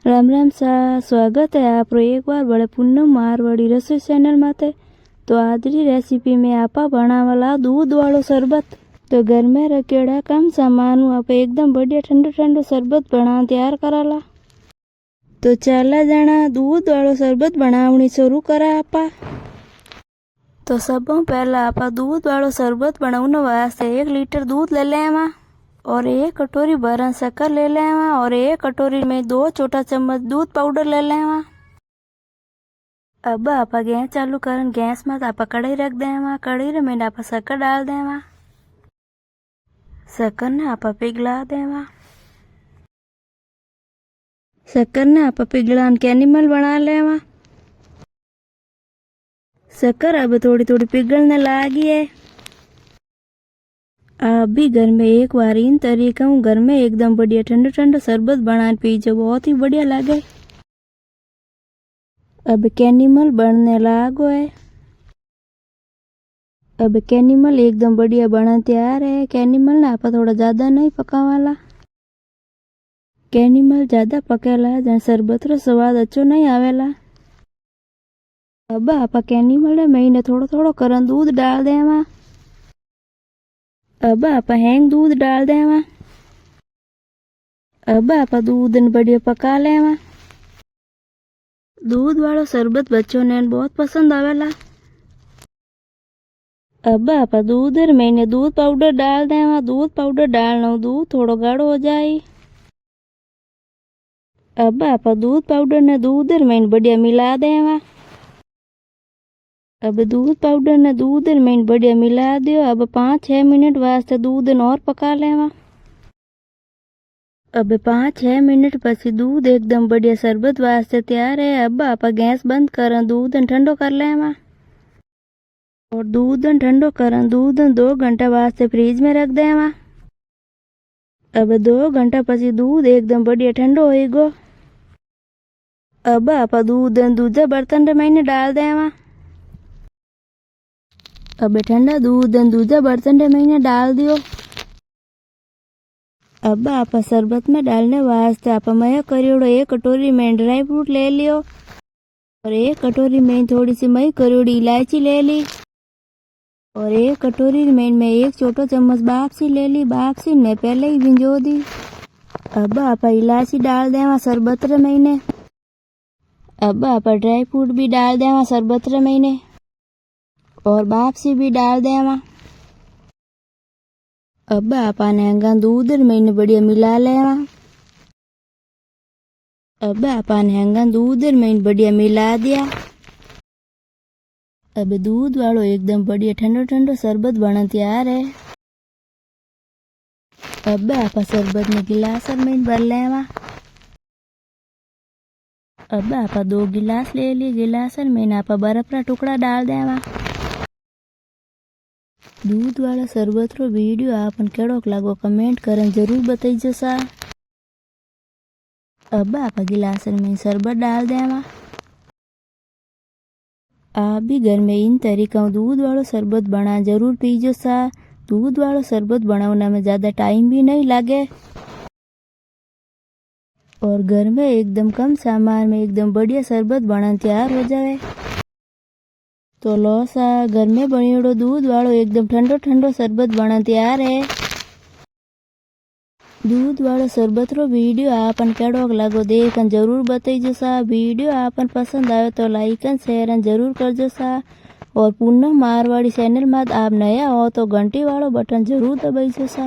राम राम सा स्वागत है आपरो एक बार बड़े पूनम मारवाड़ी रसोई चैनल माते। तो आज री रेसिपी में आपा बनावाला दूध वालो शरबत। तो घर में रखेड़ा कम सामान आप एकदम बढ़िया ठंडो ठंडो शरबत बना तैयार कराला। तो चला जाना दूध वालो शरबत बनावनी शुरू करा आपा। तो सब पहला आपा दूध वालो शरबत बनाने वास्ते 1 लीटर दूध ले लेवा और 1 कटोरी भर शक्कर ले लेवा और 1 कटोरी में 2 छोटा चम्मच दूध पाउडर ले लेवा। अब आप गैस चालू करन गैस में आप कढ़ाई रख देवा। कढ़ाई में आप शक्कर डाल देवा। शक्कर ने आप पिघला देवा। शक्कर ने आप पिघलान कैनिमल बना लेवा। शक्कर अब थोड़ी थोड़ी पिघलने लगी है। आप भी घर में एक बार इन तरीका घर में एकदम बढ़िया ठंडो ठंडो शरबत बना पीजो, बहुत ही बढ़िया लगे। अब कैनिमल बनने लागो है। अब कैनिमल एकदम बढ़िया बना तैयार है। कैनिमल ने आप थोड़ा ज्यादा नहीं पकावाला। कैनिमल ज्यादा पकेला जन शरबत रो स्वाद अच्छो नहीं आवेला। अब आप कैनिमल में थोड़ो थोड़ो करन दूध डाल देवा। अब आप हैंग दूध डाल देवा। अब आप दूध बढ़िया पका लेवा। दूध वालो शरबत बच्चों ने बहुत पसंद आवेला। अब आप दूध में दूध पाउडर डाल देवा। दूध पाउडर डालना दूध थोड़ो गाढ़ो हो जाए। अब आप दूध पाउडर ने दूध में बढ़िया मिला देवा। अब दूध पाउडर ने दूध में बढ़िया मिला दियो। अब 5-6 मिनट वास्ते दूध और पका लेवा। अब 5-6 मिनट पछी दूध एकदम बढ़िया शरबत वास्ते तैयार है। अब आप गैस बंद कर दूध ठंडो कर लेवा और दूध ठंडो कर दूध 2 घंटा वास्ते फ्रिज में रख देवा। अब 2 घंटा पछी दूध एकदम बढ़िया ठंडो होएगो। अब आप दूध दूजा बर्तन में डाल देवा। अब ठंडा दूध दूजा बर्तन में डाल दियो। अब आप शरबत में डालने वास्ते आप मय करियोड़ो 1 कटोरी में ड्राई फ्रूट ले लियो और 1 कटोरी में थोड़ी सी मई करियोड़ी इलायची ले ली और 1 कटोरी में 1 छोटो चम्मच बापसी ले ली। बापसी ने पहले ही भिंजो दी। अब आप इलायची डाल देवा शरबत में। अब आप ड्राई फ्रूट भी डाल देवा शरबत में और बापसी भी डाल देवा। अब आप हैंगा दूध में बढ़िया मिला लेवा। अब आप हैंगा दूध में बढ़िया मिला दिया। अब दूध वालो एकदम बढ़िया ठंडो ठंडो शरबत बना तैयार है। अब आप शरबत में गिलास में भर लेवा। अब आप 2 गिलास ले ली। गिलास में आप बर्फ का टुकड़ा डाल देवा। दूध वाला शरबत रो वीडियो आपन केड़ोक लागो कमेंट करन जरूर बताइजो सा। अब आप गिलास में शरबत डाल देवा। आप भी घर में इन तरीका दूध वालो शरबत बना जरूर पीजो सा। दूध वालो शरबत बनाने में ज्यादा टाइम भी नहीं लगे और घर में एकदम कम सामान में एकदम बढ़िया शरबत बना तैयार हो जाए। तो लो सा घर में बनियोड़ो दूध वालो एकदम ठंडो ठंडो शरबत बना तैयार है। दूध वालो शरबत रो वीडियो आपन केड़ोक लागो देखन जरूर बताइजो सा। वीडियो आपन पसंद आयो तो लाइक एंड शेयर जरूर करजो सा और पूनम मारवाड़ी चैनल में आप नया हो तो घंटी वालो बटन जरूर दबाइजो सा।